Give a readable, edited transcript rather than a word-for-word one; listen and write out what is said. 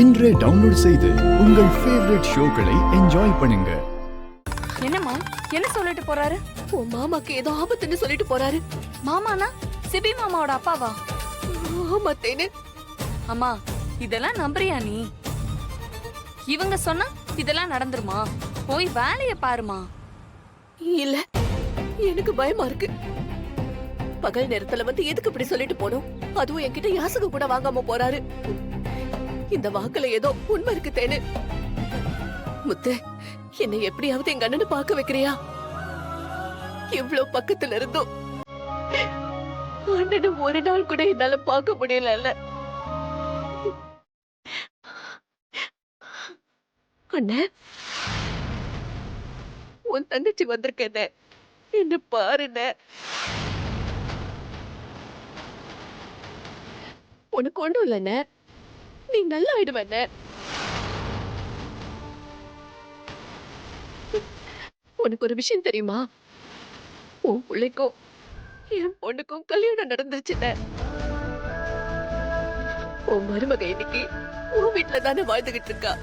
இன்றே டவுன்லோட் செய்து உங்கள் ஃபேவரட் ஷோக்களை என்ஜாய் பண்ணுங்க. என்னம்மா என்ன சொல்லிட்டு போறாரு? உன் மாமாக்கு ஏதோ ஆபத்துன்னு சொல்லிட்டு போறாரு. மாமானா சிபி மாமாவோட அப்பாவா? ஆமா தேனு. அம்மா இதெல்லாம் நம்புறியா நீ? இவங்க சொன்னா இதெல்லாம் நடந்துருமா? போய் வேலைய பாருமா. இல்ல, எனக்கு பயமா இருக்கு. பகல் நேரத்துல வந்து எதுக்கு இப்படி சொல்லிட்டு போனோம்? அதுவும் என்கிட்ட யாசகம் கூட வாங்காம போறாரு. இந்த வாக்குல ஏதோ உண்மை இருக்கு தேனு. முத்து, என்னை எப்படியாவது எங்க அண்ணனை பார்க்க வைக்கிறியா? இவ்வளவு பக்கத்துல இருந்தோம் அண்ணனை ஒரு நாள் கூட என்னால பார்க்க முடியல. அண்ணன், உன் தங்கச்சி வந்திருக்க, என்ன பாருண்ண. உனக்கு ஒண்ணும் இல்லைண்ண, நீ நல்லா ஆயிடுவண்ண. உனக்கு ஒரு விஷயம் தெரியுமா? உன் பிள்ளைக்கும் என் பொண்ணுக்கும் கல்யாணம் நடந்துச்சுண்ண. உன் மருமக இன்னைக்கு உன் வீட்டுல தானே வாழ்ந்துகிட்டு இருக்கா.